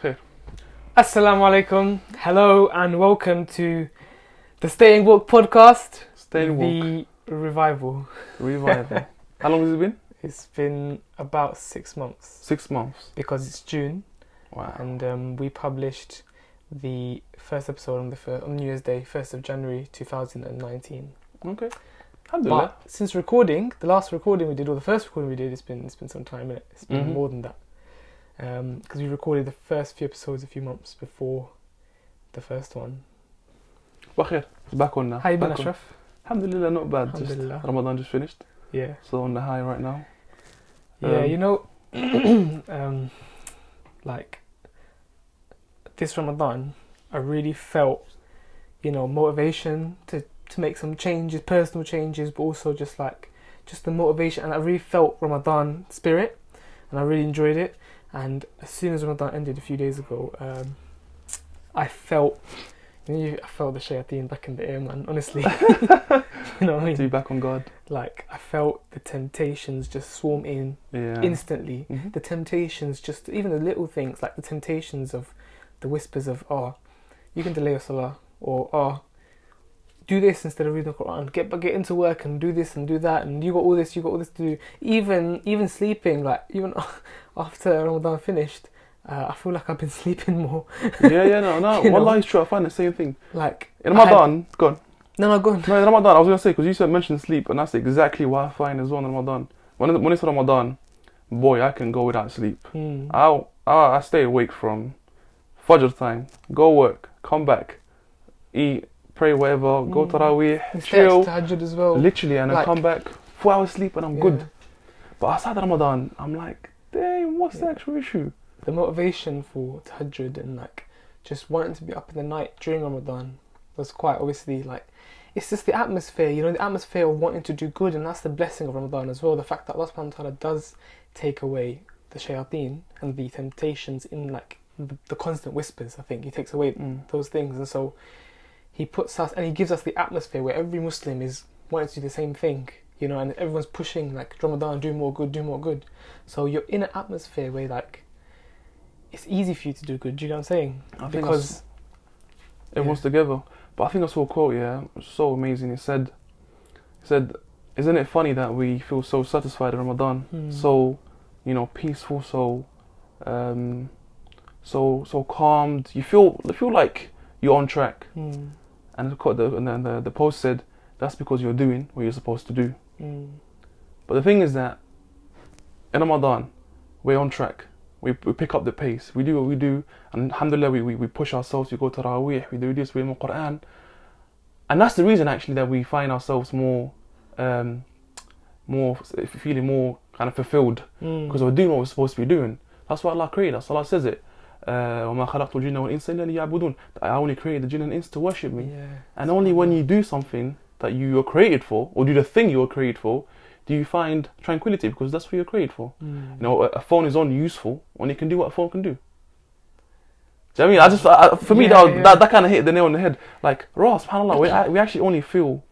Khair. Assalamu alaikum. Hello and welcome to the Staying Woke podcast. Staying Woke. The revival. Revival. How long has it been? It's been about 6 months. 6 months. Because it's June. Wow. And we published the first episode on New Year's Day, 1st of January 2019. Okay. Alhamdulillah. But since recording, the last recording we did, or the first recording we did, it's been some time, innit? It's been more than that. Because we recorded the first few episodes a few months before the first one. Khair. It's back on now. How you been, Ashraf? Alhamdulillah, not bad. Alhamdulillah. Just Ramadan just finished. Yeah. So on the high right now. Yeah, like this Ramadan, I really felt, motivation to make some changes, personal changes, but also just the motivation. And I really felt Ramadan spirit, and I really enjoyed it. And as soon as Ramadan ended a few days ago, I felt, I felt the shayateen back in the air, man. Honestly, you know what I mean? To be back on guard. Like I felt the temptations just swarm in instantly. Mm-hmm. The temptations, just even the little things, like the temptations of the whispers of, you can delay your salah, or do this instead of reading the Quran. Get into work and do this and do that, and you got all this to do. Even sleeping, like even after Ramadan finished, I feel like I've been sleeping more. No. Wallah, it's true. I find the same thing. Like in Ramadan, go on. No, go on. No, in Ramadan, I was gonna say, because you mentioned sleep, and that's exactly what I find as well in Ramadan. When it's Ramadan, boy, I can go without sleep. I stay awake from Fajr time, go work, come back, eat, pray, whatever, go Taraweeh, chill, Tahajjud as well. literally, and I come back, 4 hours sleep, and I'm good. But outside Ramadan, I'm like, damn, what's the actual issue? The motivation for Tahajjud and just wanting to be up in the night during Ramadan was quite obviously it's just the atmosphere, the atmosphere of wanting to do good, and that's the blessing of Ramadan as well. The fact that Allah subhanahu wa ta'ala does take away the shayateen and the temptations in the constant whispers. I think He takes away those things, and so He puts us and He gives us the atmosphere where every Muslim is wanting to do the same thing, and everyone's pushing Ramadan, do more good. So you're in an atmosphere where it's easy for you to do good. Do you know what I'm saying? Because everyone's together. But I think I saw a quote, it was so amazing. It said, isn't it funny that we feel so satisfied in Ramadan, so, peaceful, so calmed. You feel like you're on track. And the post said, that's because you're doing what you're supposed to do. But the thing is that in Ramadan, we're on track. We pick up the pace. We do what we do, and alhamdulillah, we push ourselves. We go to Taraweeh, we do this, we read the Quran, and that's the reason actually that we find ourselves more feeling more kind of fulfilled, because we're doing what we're supposed to be doing. That's why Allah created us. Allah says it. وَمَا خَلَقْتُ الْجِنَّ وَالْإِنسَ إِلَّا لِيَعْبُدُونَ. I only created the jinn and ins to worship me. And only when you do something that you were created for, or do the thing you were created for, do you find tranquility, because that's what you're created for. A phone is only useful when it can do what a phone can do. Do you know what I mean? That kind of hit the nail on the head. SubhanAllah, we actually only feel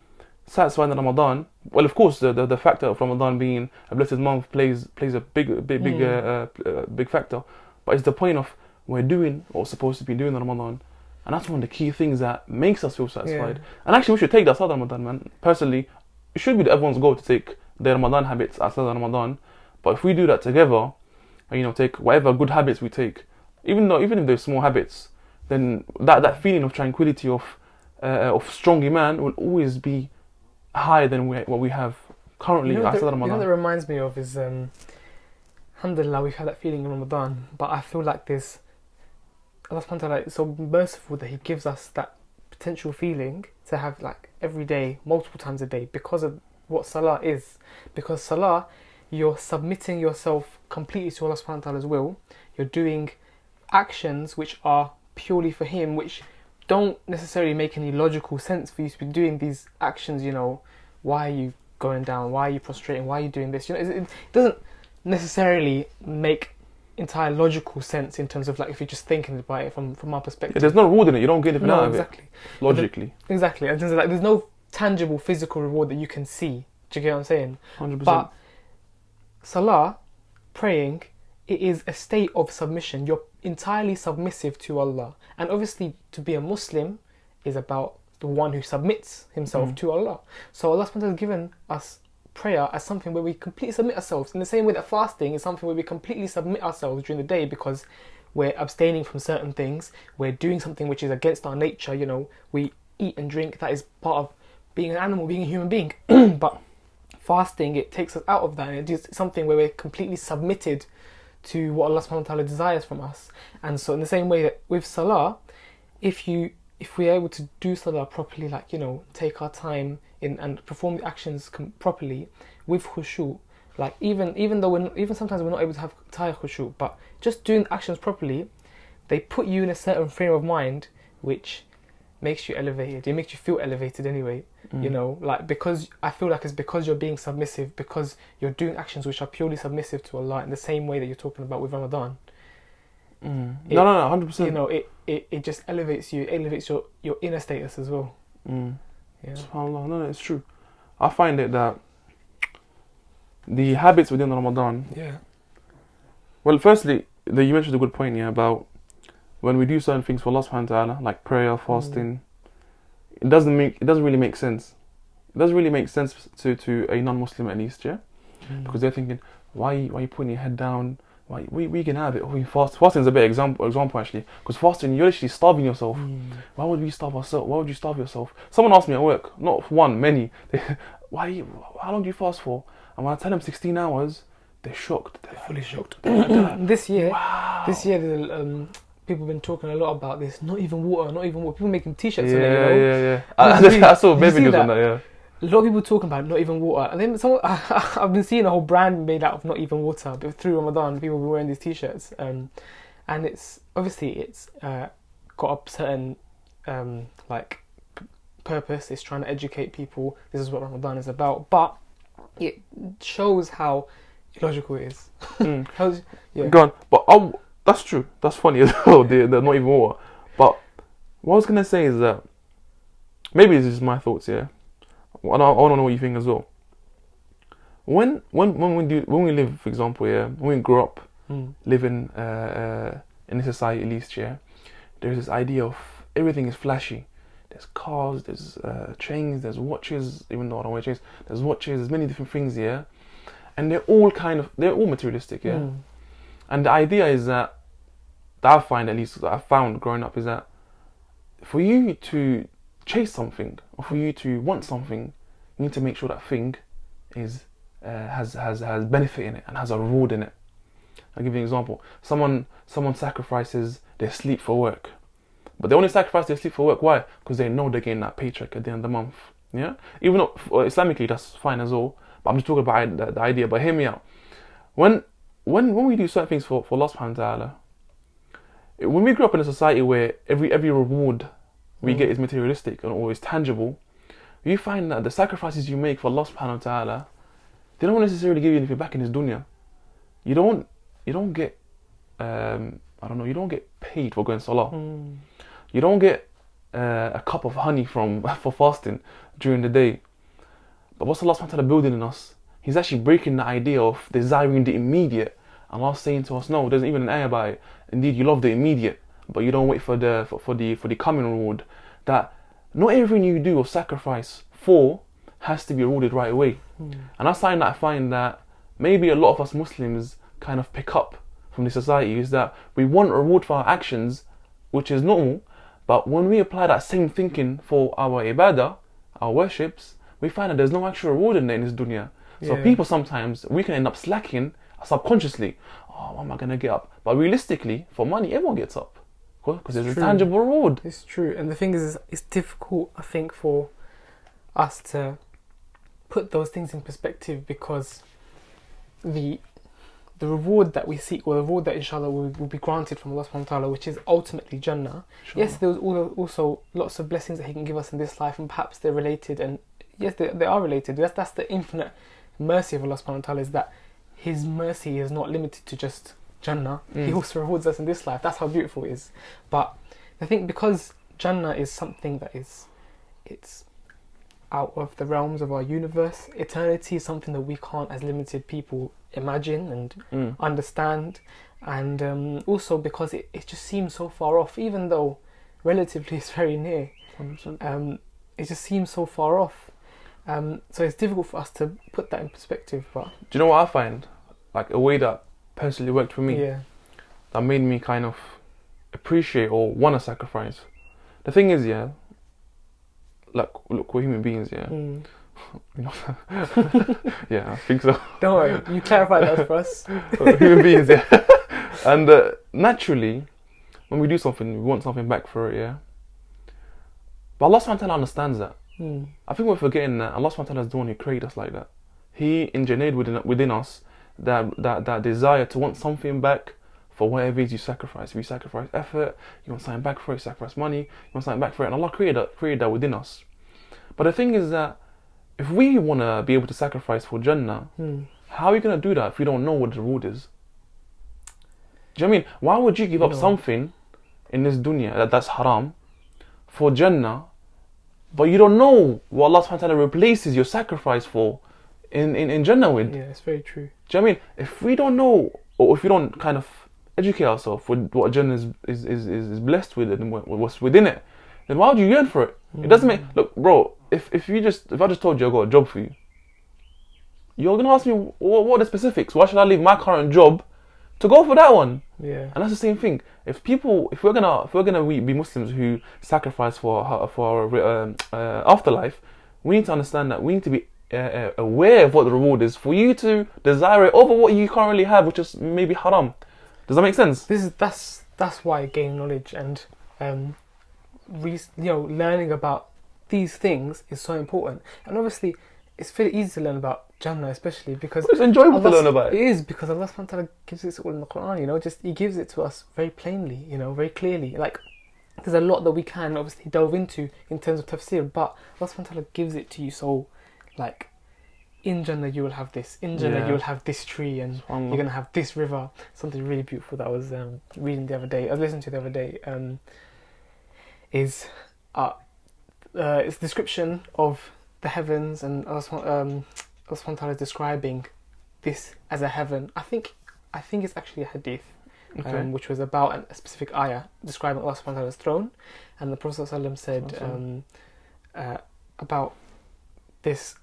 satisfied in Ramadan. Well, of course, the factor of Ramadan being a blessed month plays a big factor. But it's the point of we're doing what we're supposed to be doing in Ramadan. And that's one of the key things that makes us feel satisfied. And actually, we should take that outside Ramadan, man. Personally, it should be everyone's goal to take their Ramadan habits outside of Ramadan. But if we do that together, take whatever good habits we take, even if they're small habits, then that feeling of tranquility, of strong iman will always be higher than what we have currently outside of Ramadan. That reminds me of is, alhamdulillah, we've had that feeling in Ramadan, but I feel like Allah subhanahu wa ta'ala is so merciful that He gives us that potential feeling to have every day, multiple times a day, because of what salah is. Because salah, you're submitting yourself completely to Allah subhanahu wa ta'ala's will. You're doing actions which are purely for Him, which don't necessarily make any logical sense for you to be doing these actions. Why are you going down? Why are you prostrating? Why are you doing this? It doesn't necessarily make entire logical sense in terms of if you're just thinking about it from our perspective. Yeah, there's no reward in it. You don't get anything out of it. Logically. Exactly. And there's no tangible physical reward that you can see. Do you get what I'm saying? 100%. But salah, praying, it is a state of submission. You're entirely submissive to Allah. And obviously, to be a Muslim is about the one who submits himself to Allah. So Allah subhanahu wa ta'ala has given us prayer as something where we completely submit ourselves. In the same way that fasting is something where we completely submit ourselves during the day because we're abstaining from certain things. We're doing something which is against our nature. You know, we eat and drink. That is part of being an animal, being a human being. But fasting, it takes us out of that. And it is something where we're completely submitted to what Allah subhanahu wa ta'ala desires from us. And so in the same way that with salah, if we're able to do salah properly, like, you know, take our time in and perform the actions properly with khushu', like even though even sometimes we're not able to have entire khushu', but just doing the actions properly, they put you in a certain frame of mind which makes you elevated. It makes you feel elevated anyway. You know, like, because I feel like it's because you're being submissive, because you're doing actions which are purely submissive to Allah, in the same way that you're talking about with Ramadan. No, 100%. You know, it just elevates you. It elevates your inner status as well. Yeah. SubhanAllah, no, it's true. I find it that the habits within Ramadan. Yeah. Well, firstly, you mentioned a good point here about when we do certain things for Allah subhanahu wa ta'ala, like prayer, fasting. It doesn't really make sense. It doesn't really make sense to a non-Muslim at least, yeah, because they're thinking, why are you putting your head down? Why we can have it. We fast. Fasting is a better example actually, because fasting, you're literally starving yourself. Why would we starve ourselves? Why would you starve yourself? Someone asked me at work, not one, many. How long do you fast for? And when I tell them 16 hours, they're shocked. They're fully shocked. This year, people have been talking a lot about this. Not even water. People making t-shirts on it, you know? Yeah. I saw baby videos on that, yeah. A lot of people talking about not even water. And then I've been seeing a whole brand made out of not even water. But through Ramadan, people have been wearing these t-shirts. And it's got a certain purpose. It's trying to educate people. This is what Ramadan is about. But it shows how illogical it is. Go on. But that's true. That's funny as well. They're not even water. But what I was gonna say is that maybe this is my thoughts here. I want to know what you think as well. When we live, for example, when we grow up, living in a society at least, there's this idea of everything is flashy. There's cars, there's chains, there's watches. Even though I don't wear chains, there's watches. There's many different things, and they're all materialistic, And the idea is that I find, at least that I found growing up, is that for you to chase something, or for you to want something, you need to make sure that thing is has benefit in it and has a reward in it. I'll give you an example. Someone sacrifices their sleep for work, but they only sacrifice their sleep for work. Why? Because they know they're getting that paycheck at the end of the month. Yeah. Even though Islamically that's fine as well, but I'm just talking about the idea. But hear me out. When we do certain things for Allah subhanahu wa ta'ala, when we grew up in a society where every reward we get is materialistic and always tangible, you find that the sacrifices you make for Allah subhanahu wa ta'ala, they don't necessarily give you anything back in this dunya. You don't get you don't get paid for going salah. You don't get a cup of honey for fasting during the day. But what's Allah subhanahu wa ta'ala building in us? He's actually breaking the idea of desiring the immediate. And Allah's saying to us, no, there's even an ayah about it. Indeed, you love the immediate, but you don't wait for the coming reward. That not everything you do or sacrifice for has to be rewarded right away. And that's something that I find that maybe a lot of us Muslims kind of pick up from the society, is that we want a reward for our actions, which is normal, but when we apply that same thinking for our ibadah, our worships, we find that there's no actual reward in this dunya. So people sometimes, we can end up slacking subconsciously. Oh, what am I going to get up? But realistically, for money, everyone gets up. Because there's a tangible reward. It's true. And the thing is, it's difficult, I think, for us to put those things in perspective, because the reward that we seek, or the reward that inshallah will be granted from Allah subhanahu wa ta'ala, which is ultimately Jannah. Sure. Yes, there's also lots of blessings that He can give us in this life, and perhaps they're related, and yes, they are related. That's the infinite mercy of Allah subhanahu wa ta'ala, is that His mercy is not limited to just Jannah. He also rewards us in this life. That's how beautiful it is. But I think because Jannah is something that it's out of the realms of our universe. Eternity is something that we can't, as limited people, imagine and understand. And also because it just seems so far off, even though relatively it's very near. 100%. It just seems so far off. So it's difficult for us to put that in perspective. But do you know what I find? Like a way that personally worked for me, yeah, that made me kind of appreciate or want to sacrifice. The thing is, yeah, like, look, we're human beings, yeah. You know, yeah, I think so. Don't worry, you clarified that for us. Human beings, yeah. And naturally, when we do something, we want something back for it, yeah. But Allah subhanahu wa ta'ala understands that. I think we're forgetting that Allah subhanahu wa ta'ala is the one who created us like that. He engineered within us that desire to want something back for whatever it is you sacrifice. If you sacrifice effort, you want something back for it, you sacrifice money, you want something back for it. And Allah created that within us. But the thing is that if we want to be able to sacrifice for Jannah, how are we going to do that if we don't know what the reward is? Do you know what I mean? Why would you give up something in this dunya that's haram for Jannah, but you don't know what Allah subhanahu wa ta'ala replaces your sacrifice for in Jannah with? Yeah, it's very true. Do you know what I mean? If we don't know, or if we don't kind of educate ourselves with what Jannah is blessed with and what's within it, then why would you yearn for it? It doesn't make... Look, bro, if I just told you I got a job for you, you're going to ask me, what are the specifics? Why should I leave my current job to go for that one? Yeah. And that's the same thing. If we're gonna be Muslims who sacrifice for our afterlife, we need to understand that we need to be aware of what the reward is for you to desire it over what you currently have, which is maybe haram. Does that make sense? That's why gaining knowledge and learning about these things is so important. And obviously, it's very easy to learn about Jannah, especially because it's enjoyable to learn about it. It is, because Allah subhanahu wa ta'ala gives it all in the Quran, just He gives it to us very plainly, very clearly. Like, there's a lot that we can obviously delve into in terms of tafsir, but Allah subhanahu wa ta'ala gives it to you so, like, in Jannah you will have this, in Jannah you will have this tree, and you're going to have this river. Something really beautiful that I was reading the other day, I was listening to the other day, is it's a description of the heavens, and Allah subhanahu wa ta'ala is describing this as a heaven. I think it's actually a hadith, which was about a specific ayah describing Allah subhanahu wa ta'ala's throne, and the Prophet ﷺ said about this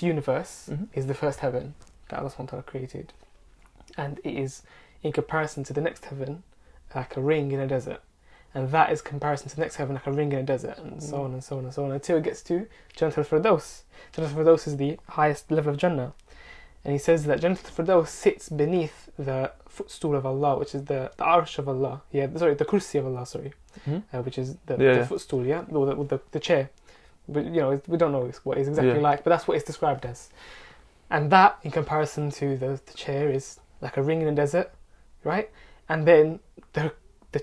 universe is the first heaven that Allah subhanahu wa ta'ala created, and it is in comparison to the next heaven like a ring in a desert, and that is comparison to the next heaven like a ring in a desert, and so on and so on and so on, until it gets to Jannah al-Firdaus. Jannah al-Firdaus is the highest level of Jannah, and he says that Jannah al-Firdaus sits beneath the footstool of Allah, which is the arsh of Allah, the kursi of Allah, which is the footstool, or the chair. But we don't know what it's exactly like, but that's what it's described as. And that, in comparison to the chair, is like a ring in a desert, right? And then the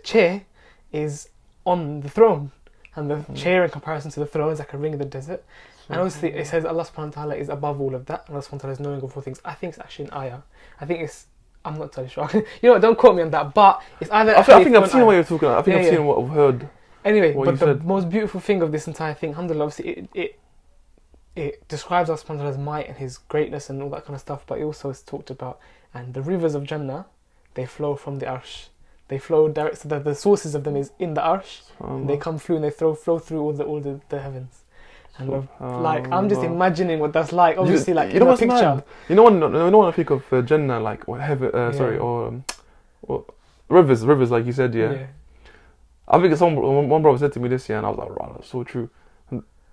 chair is on the throne, and the chair in comparison to the throne is like a ring in the desert. And obviously it says Allah subhanahu wa ta'ala is above all of that, and Allah subhanahu wa ta'ala is knowing of all things. I think it's actually an ayah. I'm not entirely sure. Don't quote me on that, but it's either... I think I've seen what you're talking about. I've seen what I've heard. Anyway, but the most beautiful thing of this entire thing, alhamdulillah, obviously it describes Allah subhanahu wa ta'ala's might and His greatness and all that kind of stuff, but it also is talked about, and the rivers of Jannah, they flow from the arsh. They flow direct, so that the sources of them is in the arsh, and they come through and they flow through all the heavens. And I'm just imagining what that's like. Obviously, like in a picture. Mad? When I think of Jannah, like heaven, or rivers, like you said, I think one brother said to me this year, and I was like, right, that's so true.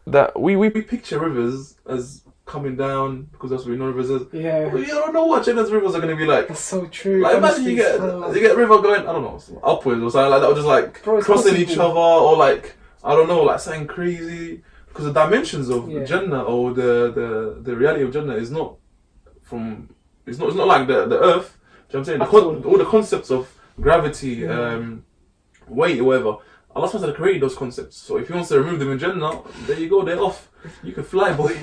That we picture rivers as coming down because that's what we know rivers is. Yeah. But you don't know what Jannah's rivers are going to be like. That's so true. Like, imagine you get a river going, I don't know, upwards or something like that, or just like crossing each other, or like, I don't know, like something crazy. Because the dimensions of Jannah, or the reality of Jannah is not it's not like the earth. Do you know what I'm saying? All the concepts of gravity, weight, or whatever, Allah subhanahu wa ta'ala created those concepts. So if He wants to remove them in Jannah, there you go, they're off. You can fly, boy.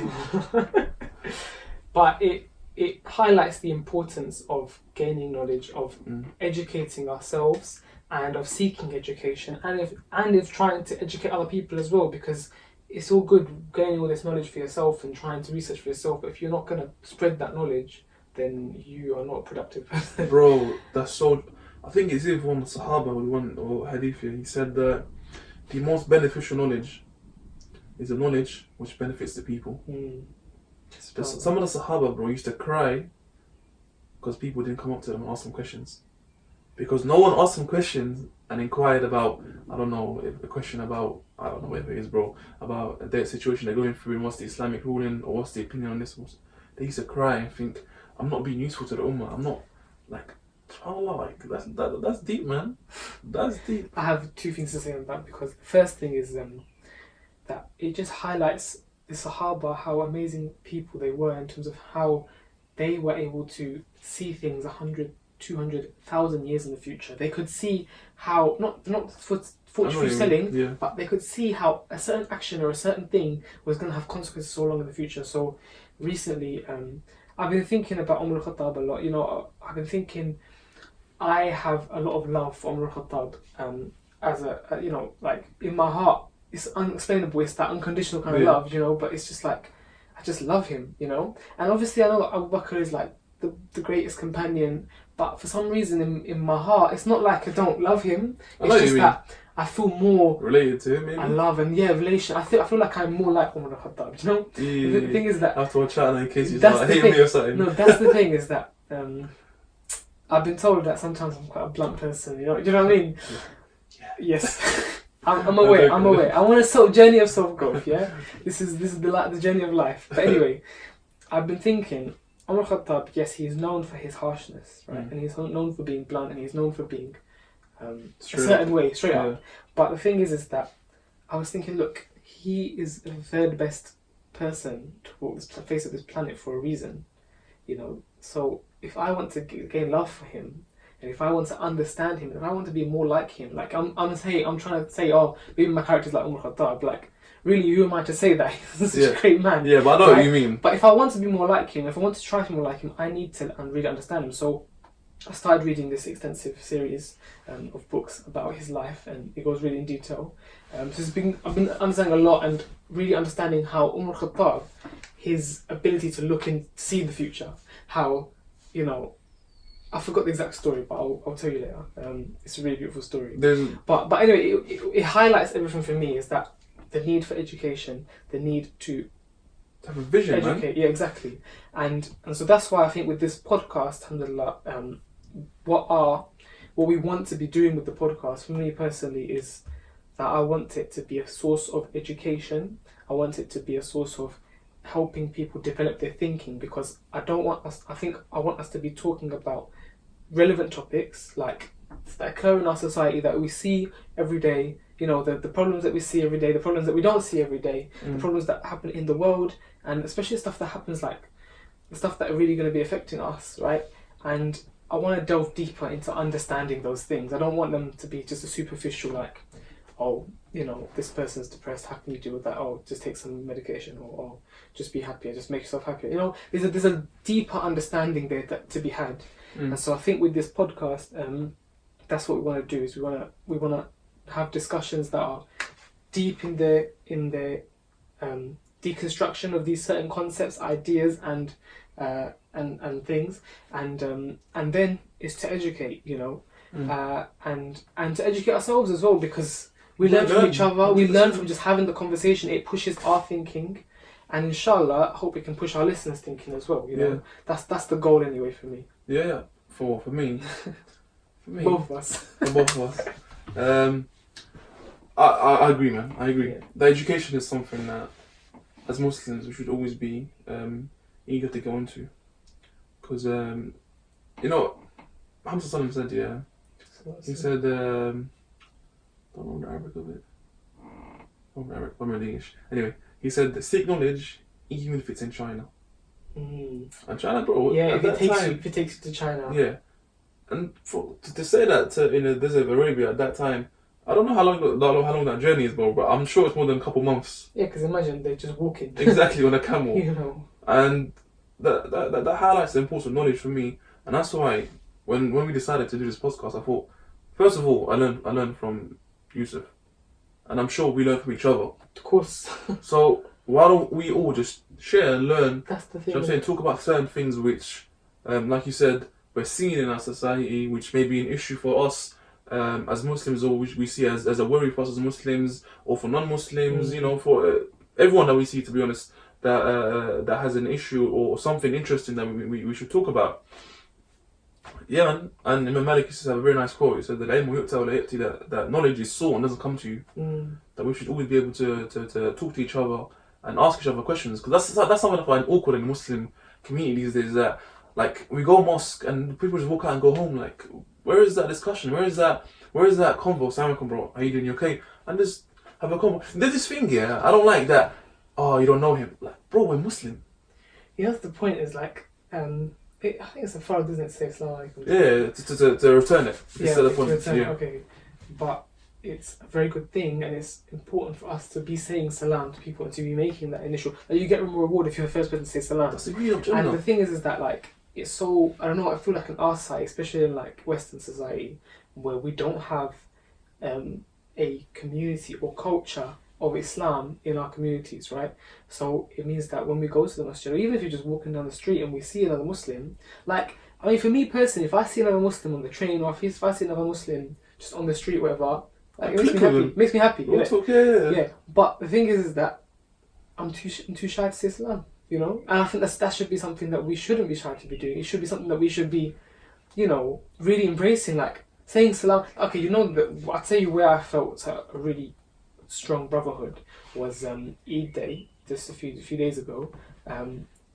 But it highlights the importance of gaining knowledge, of educating ourselves, and of seeking education, and if trying to educate other people as well, because it's all good gaining all this knowledge for yourself and trying to research for yourself, but if you're not going to spread that knowledge, then you are not a productive person. Bro, that's so... I think it's even one Sahaba or Hadith here. He said that the most beneficial knowledge is the knowledge which benefits the people. Some of the Sahaba, bro, used to cry because people didn't come up to them and ask them questions. Because no one asked them questions and inquired about, I don't know, a question about, I don't know whatever it is, bro, about their situation they're going through and what's the Islamic ruling or what's the opinion on this. They used to cry and think, I'm not being useful to the Ummah. I'm not, like, subhanAllah, like, that's deep, man. That's deep. I have two things to say on that, because the first thing is that it just highlights the Sahaba, how amazing people they were in terms of how they were able to see things 100, 200,000 years in the future. They could see how, not for fortune selling, but they could see how a certain action or a certain thing was going to have consequences so long in the future. So recently, I've been thinking about Umar al-Khattab a lot. You know, I've been thinking I have a lot of love for Umar al-Khattab as a, you know, like in my heart, it's unexplainable. It's that unconditional kind of love, you know, but it's just like, I just love him, you know. And obviously I know Abu Bakr is like the greatest companion, but for some reason in my heart, it's not like I don't love him. It's just that I feel more related to him, maybe. I love him, relation. I feel like I'm more like Umar al-Khattab, you know. Yeah. The thing is that after a chat, in case you start hating me or something. No, that's the thing is that I've been told that sometimes I'm quite a blunt person. You know what I mean? Yeah. Yes. I'm aware. I want a journey of self-growth. Yeah. This is the journey of life. But anyway, I've been thinking. Umar Khattab, yes, he's known for his harshness, right? And he's known for being blunt, and he's known for being a certain way, straight up. But the thing is that I was thinking, look, he is the third best person to walk the face of this planet for a reason, you know. So if I want to gain love for him, and if I want to understand him, and if I want to be more like him, like I'm trying to say, oh, maybe my character's like Umar Khattab, like. Really, who am I to say that? He's such a great man. Yeah, but I know what you mean. But if I want to be more like him, if I want to try to be more like him, I need to really understand him. So I started reading this extensive series of books about his life, and it goes really in detail. So I've been understanding a lot and really understanding how Umar Khattab, his ability to look and see the future, how, you know, I forgot the exact story, but I'll tell you later. It's a really beautiful story. But anyway, it highlights everything for me, is that the need for education, the need to have a vision, educate. Man. Yeah, exactly. And so that's why I think with this podcast, alhamdulillah, what we want to be doing with the podcast, for me personally, is that I want it to be a source of education. I want it to be a source of helping people develop their thinking, because I want us to be talking about relevant topics like that occur in our society, that we see every day. You know, the problems that we see every day, the problems that we don't see every day, the problems that happen in the world, and especially stuff that happens, like the stuff that are really going to be affecting us, right? And I want to delve deeper into understanding those things. I don't want them to be just a superficial, like, oh, you know, this person's depressed, how can you deal with that? Oh, just take some medication, or oh, just be happier, just make yourself happier. You know, there's a deeper understanding there to be had. And so I think with this podcast, that's what we want to do, is we want to have discussions that are deep in the deconstruction of these certain concepts, ideas, and things, and then is to educate, you know, and to educate ourselves as well, because we learn from each other. We learn from just having the conversation. It pushes our thinking, and inshallah, I hope it can push our listeners' thinking as well. You know, that's the goal anyway for me. Yeah, for me, both of us. For both of us. I agree, man. I agree. Yeah. The education is something that, as Muslims, we should always be eager to go into, because you know, Muhammad Sallallahu said, he said, don't know the Arabic of it. I'm in English. Anyway, he said, seek knowledge even if it's in China. And China, bro. Yeah, if it takes you to China. Yeah, and to say that in the desert of Arabia at that time. I don't know how long that journey is, bro, but I'm sure it's more than a couple months. Yeah, because imagine they're just walking. Exactly, on a camel. You know. And that highlights the importance of knowledge for me, and that's why when we decided to do this podcast, I thought, first of all, I learned from Yusuf, and I'm sure we learn from each other. Of course. So why don't we all just share and learn? That's the thing. You know what I'm saying? Talk about certain things which, like you said, we're seeing in our society, which may be an issue for us as Muslims, or which we see as a worry for us as Muslims, or for non-Muslims. You know, for everyone that we see, to be honest, that has an issue or something interesting that we should talk about. Yeah, and Imam Malik used to have a very nice quote. He said that knowledge is sought and doesn't come to you. That we should always be able to talk to each other and ask each other questions, because that's something I find awkward in the Muslim community these days. That like we go mosque and people just walk out and go home. Like, where is that discussion? Where is that convo? Assalamu alaikum, bro. How you doing? You okay? And just have a convo. There's this thing, yeah. I don't like that. Oh, you don't know him. Like, bro, we're Muslim. Yeah, that's the point. Is like, I think it's a fard, isn't it? Say Assalamu alaikum. Yeah, to return it. Yeah, to return it. Okay, but it's a very good thing, and it's important for us to be saying salam to people and to be making that initial. Like, you get more reward if you're the first person to say salam. That's a real And the thing is that like it's so, I don't know. I feel like in our society, especially in like Western society, where we don't have a community or culture of Islam in our communities, right? So it means that when we go to the masjid, or even if you're just walking down the street and we see another Muslim, like, I mean, for me personally, if I see another Muslim on the train, or if I see another Muslim just on the street, whatever, like, it makes me happy. It makes me happy. Yeah. But the thing is that I'm too shy to say salam, you know? And I think that should be something that we shouldn't be shy to be doing. It should be something that we should be, you know, really embracing, like saying salam. Okay, you know, I'll tell you where I felt a really strong brotherhood was Eid Day, just a few days ago.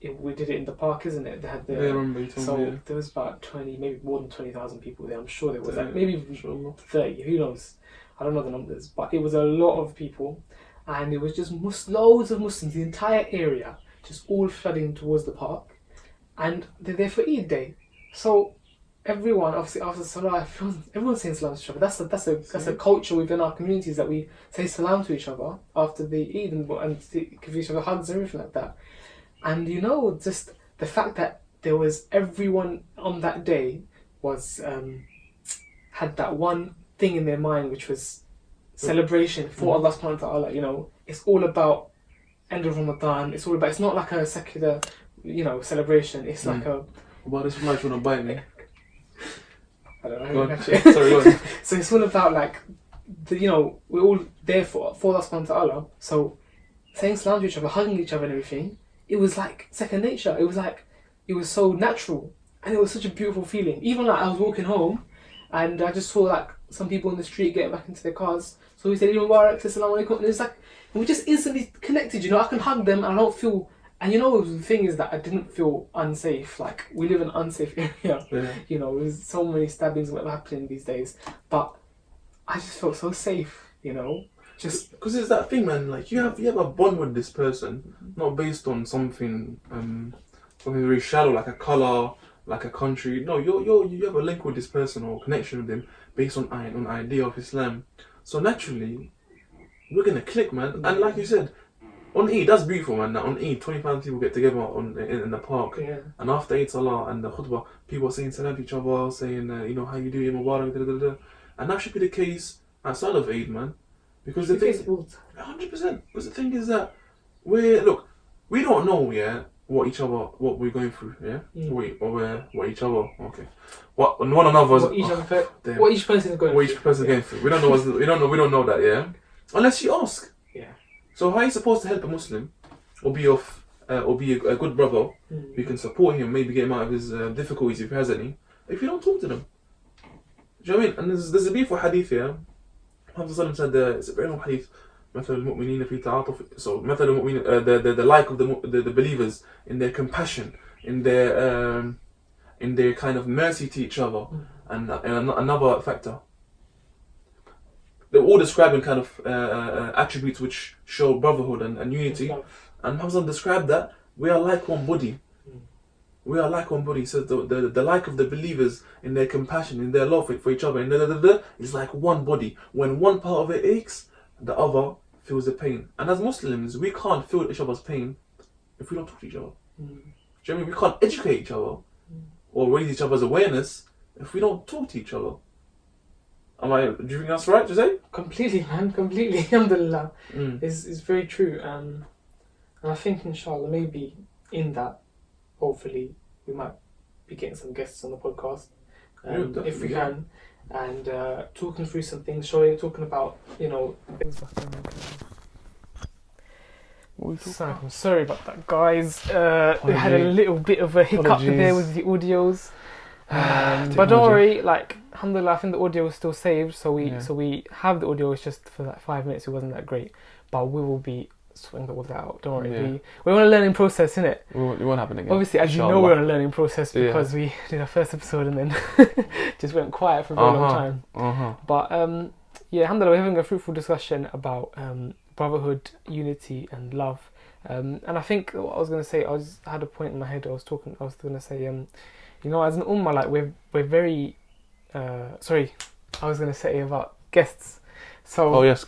We did it in the park, isn't it? They had I remember you told me. There was about 20, maybe more than 20,000 people there. I'm sure there was, like, maybe even 30, who knows? I don't know the numbers, but it was a lot of people, and it was just loads of Muslims, the entire area, just all flooding towards the park, and they're there for Eid Day. So everyone, obviously after Salah, everyone's saying salam to each other. That's a culture within our communities, that we say salam to each other after the Eid and give each other hugs and everything like that. And you know, just the fact that there was everyone on that day was had that one thing in their mind, which was celebration for Allah subhanahu wa ta'ala. You know, it's all about end of Ramadan. It's not like a secular, you know, celebration. It's like a... Well, this might want to bite me. I don't know. Go on. Sorry, go on. So it's all about like, you know, we're all there for Allah subhanahu wa ta'ala. So saying salam to each other, hugging each other and everything, it was like second nature. It was so natural, and it was such a beautiful feeling. Even like I was walking home, and I just saw like some people in the street getting back into their cars. So we said, "Eid Mubarak, Assalamu alaikum," and it's like, and we just instantly connected. You know, I can hug them, and I don't feel. And you know, the thing is that I didn't feel unsafe. Like, we live in an unsafe area. Yeah. You know, there's so many stabbings that are happening these days, but I just felt so safe. You know. Just because it's that thing, man. Like, you have a bond with this person, not based on something very shallow, like a color, like a country. No, you have a link with this person or connection with them based on an idea of Islam. So naturally, we're gonna click, man. And like you said, on Eid, that's beautiful, man. On Eid, 20,000 people get together in the park, and after Eid Salah and the khutbah, people are saying salam to each other, saying you know, how you doing, Mubarak, da, da, da. And that should be the case outside of Eid, man. Because the thing, 100%. Because the thing is that we don't know, what we're going through, what each other, okay, what one another's, what each person is going through. We don't know that, unless you ask. Yeah. So how are you supposed to help a Muslim, or be a good brother who can support him, maybe get him out of his difficulties if he has any, if you don't talk to them? Do you know what I mean? And there's a beautiful hadith here. Prophet said it's a very long hadith. مثل المؤمنين في تعاطف. So مثل المؤمنين, the like of the believers in their compassion, in their kind of mercy to each other, and another factor. They're all describing kind of attributes which show brotherhood and unity. And Prophet described that we are like one body. We are like one body. He says the like of the believers in their compassion, in their love for each other, and is like one body. When one part of it aches, the other feels the pain. And as Muslims, we can't feel each other's pain if we don't talk to each other. Do you know what I mean? We can't educate each other or raise each other's awareness if we don't talk to each other. Do you think that's right to say? Completely, man. Completely. Alhamdulillah. It's very true. And I think, inshallah, maybe in that, hopefully, we might be getting some guests on the podcast. If we can. And talking through some things, talking about, things like I'm sorry about that, guys. We had a little bit of a hiccup there with the audios. But don't worry, alhamdulillah, I think the audio is still saved, so we have the audio. It's just for that 5 minutes it wasn't that great, but we will be sorting all that out. Don't worry, we're on a learning process, innit? It won't happen again. Obviously, as you know, we're on a learning process because we did our first episode and then just went quiet for a very long time. But alhamdulillah, we're having a fruitful discussion about brotherhood, unity, and love. And I think what I was going to say, I had a point in my head. I was going to say, as an ummah, we're very. Sorry, I was going to say about guests. So, guests.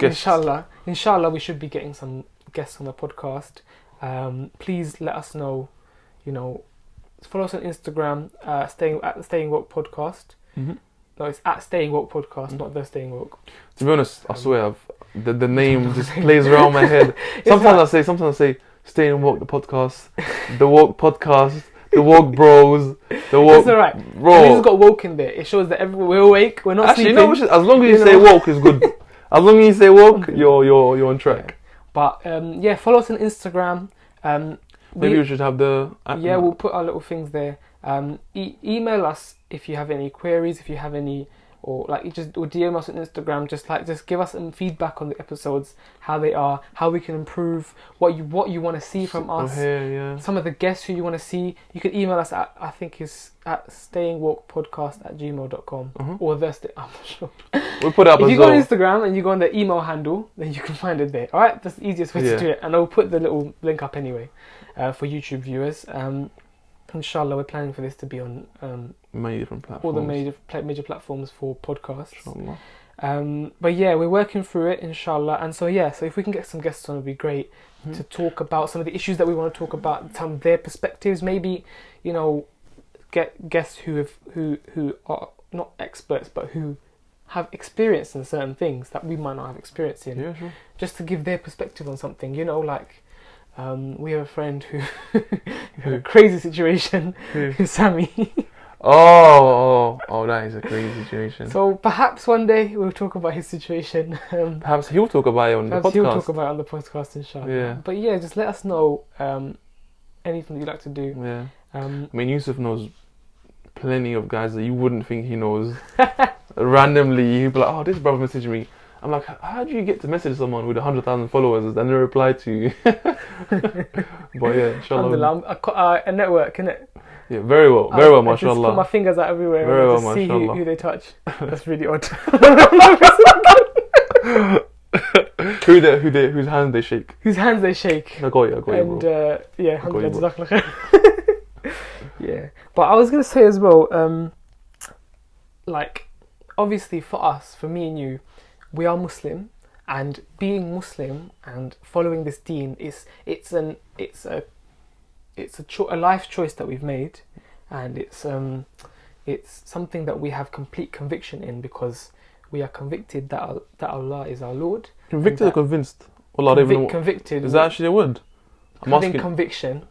Inshallah, we should be getting some guests on the podcast. Please let us know. Follow us on Instagram. Staying Woke Podcast. No, it's at Staying Woke Podcast, not the Staying Woke. To be honest, I swear, the name just plays around my head. Sometimes I say, Staying Woke the podcast, the Woke podcast, the Woke bros, the Woke. It's alright. We just got woke in there. It shows that we're awake. We're not sleeping. As long as you say woke is good. As long as you say woke, you're on track. But follow us on Instagram. Maybe we should have the. We'll put our little things there. Email us if you have any queries, if you have any, or DM us on Instagram. Just give us some feedback on the episodes, how they are, how we can improve, what you want to see from us. Some of the guests who you want to see. You can email us at, I think it's at stayingwokepodcast@gmail.com or I'm not sure. We'll put it up. If you go on Instagram and you go on the email handle, then you can find it there. All right, that's the easiest way to do it, and I'll put the little link up anyway for YouTube viewers. Inshallah, we're planning for this to be on many different platforms. All the major platforms for podcasts. But we're working through it, inshallah. And so if we can get some guests on, it'd be great to talk about some of the issues that we want to talk about, some of their perspectives. Maybe get guests who are not experts, but who have experience in certain things that we might not have experience in. Yeah, sure. Just to give their perspective on something. We have a friend who had a crazy situation. Sammy. Oh, that is a crazy situation. So perhaps one day we'll talk about his situation. Perhaps he'll talk about it on the podcast. He'll talk about it on the podcast, inshallah. Yeah. But just let us know anything that you'd like to do. Yeah. Yusuf knows plenty of guys that you wouldn't think he knows. Randomly, he'd be like, "Oh, this brother messaged me." I'm like, how do you get to message someone with 100,000 followers and they reply to you? But inshallah. A network, innit? Yeah, very well, mashallah. I just put my fingers out everywhere very and just see who they touch. That's really odd. Whose hands they shake? Whose hands they shake? I got you, and alhamdulillah. Yeah, but I was gonna say as well, obviously for me and you, we are Muslim, and being Muslim and following this deen it's a life choice that we've made, and it's something that we have complete conviction in because we are convicted that Allah is our Lord. Convicted or convinced? Convicted. Is that actually a word? Having conviction.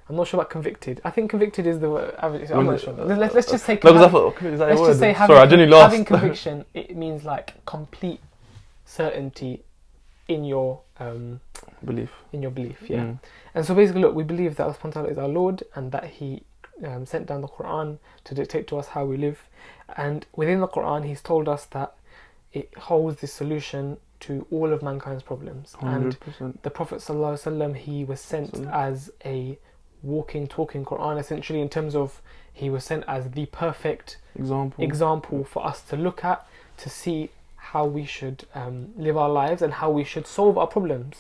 I'm not sure about convicted. I think convicted is the word. I'm not sure. Let's just say. Having conviction. It means complete certainty in your belief. In your belief, yeah. And so basically, look, we believe that Allah subhanahu wa ta'ala is our Lord and that He sent down the Quran to dictate to us how we live. And within the Quran, He's told us that it holds the solution to all of mankind's problems. 100%. And the Prophet sallallahu alaihi wasallam, he was sent as a walking, talking Quran, essentially, in terms of he was sent as the perfect example for us to look at, to see how we should live our lives and how we should solve our problems.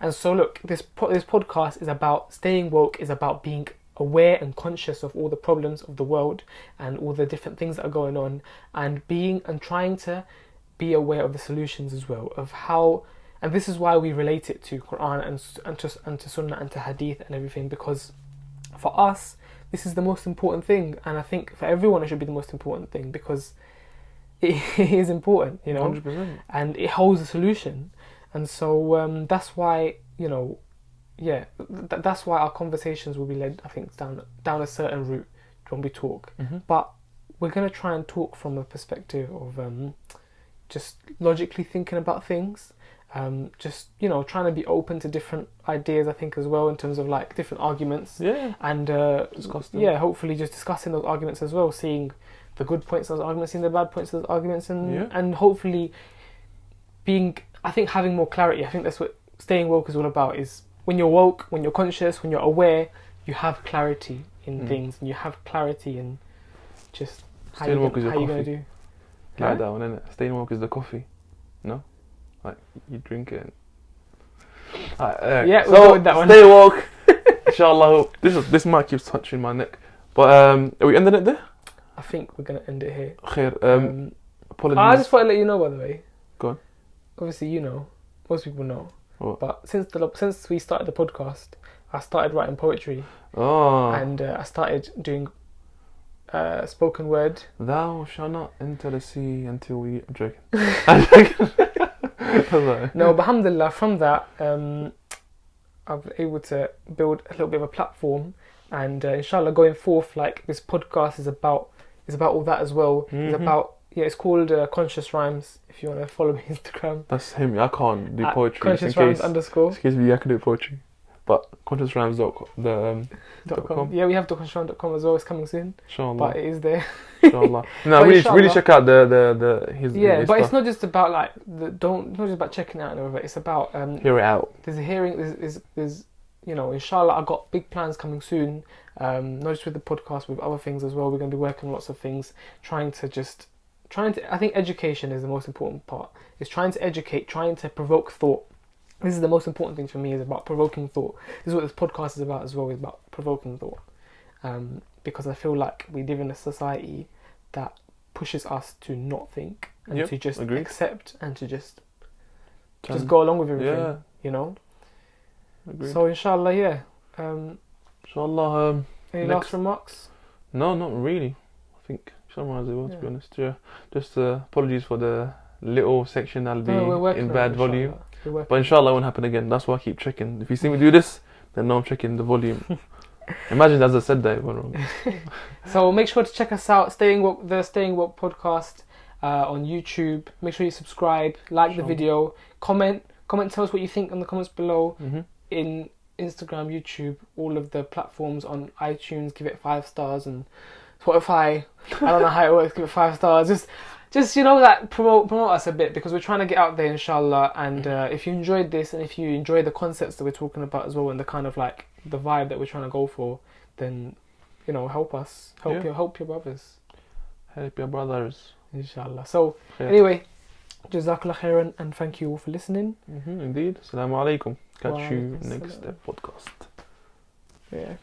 And so look, this podcast is about staying woke, is about being aware and conscious of all the problems of the world and all the different things that are going on, and trying to be aware of the solutions as well, of how. And this is why we relate it to Quran and to Sunnah and to Hadith and everything, because for us, this is the most important thing. And I think for everyone, it should be the most important thing, because it is important, you know, 100%. and it holds a solution. And so that's why, you know, that's why our conversations will be led, I think, down a certain route when we talk. But we're going to try and talk from a perspective of just logically thinking about things. Just, you know, trying to be open to different ideas, I think, as well, in terms of like different arguments. Yeah. And Discuss them. yeah, hopefully just discussing those arguments as well, seeing the good points of those arguments, seeing the bad points of those arguments, and hopefully having more clarity. I think that's what staying woke is all about, is when you're woke, when you're conscious, when you're aware, you have clarity in things, and you have clarity in just how you're going to do. Like that one, innit? Staying woke is the coffee. No? Like, you drink it. Yeah, we'll so go with that one. Stay woke. Inshallah. This mic keeps touching my neck. But are we ending it there? I think we're going to end it here. Khair. Apologies. I just want to let you know, by the way. Go on. Obviously, you know. Most people know. What? But since we started the podcast, I started writing poetry. Oh. And I started doing spoken word. Thou shalt not enter the sea until we... I'm joking. I'm joking. No, but alhamdulillah, from that, I've been able to build a little bit of a platform, and inshallah, going forth, like, this podcast is about all that as well. It's about, it's called Conscious Rhymes, if you want to follow me on Instagram. That's him. I can't do poetry. Conscious Rhymes _ Excuse me, I can do poetry. But consciousrhymes.com. Yeah, we have conscioussrhymes.com as well. It's coming soon. Inshallah. But it is there. Inshallah. No, really check out his but stuff. it's not just about like not just about checking out and all of it. It's about hear it out. There's a hearing. There's you know, inshallah, I've got big plans coming soon. Not just with the podcast, with other things as well. We're going to be working on lots of things, trying to. I think education is the most important part. It's trying to educate, trying to provoke thought. This is the most important thing for me, is about provoking thought. This is what this podcast is about as well, is about provoking thought. Because I feel like we live in a society that pushes us to not think and to just accept and to just go along with everything, you know? Agreed. So inshallah, inshallah, any last remarks? No, not really. I think summarise it well, to be honest. Yeah. Just apologies for the little section that'll be in bad volume. But inshallah it won't happen again. That's why I keep checking. If you see me do this, then know I'm checking the volume. Imagine as I said that it went wrong. So make sure to check us out, the Staying Woke podcast on YouTube. Make sure you subscribe, like the video, comment, tell us what you think in the comments below. In Instagram, YouTube, all of the platforms, on iTunes, give it 5 stars, and Spotify, I don't know how it works, give it 5 stars. Just you know, that promote us a bit, because we're trying to get out there, inshallah. And if you enjoyed this, and if you enjoy the concepts that we're talking about as well, and the kind of like the vibe that we're trying to go for, then, you know, help us, help your brothers, help your brothers, inshallah. So anyway, jazakallah khairan, and thank you all for listening. Indeed. Assalamu alaikum. Catch you next podcast. Yeah.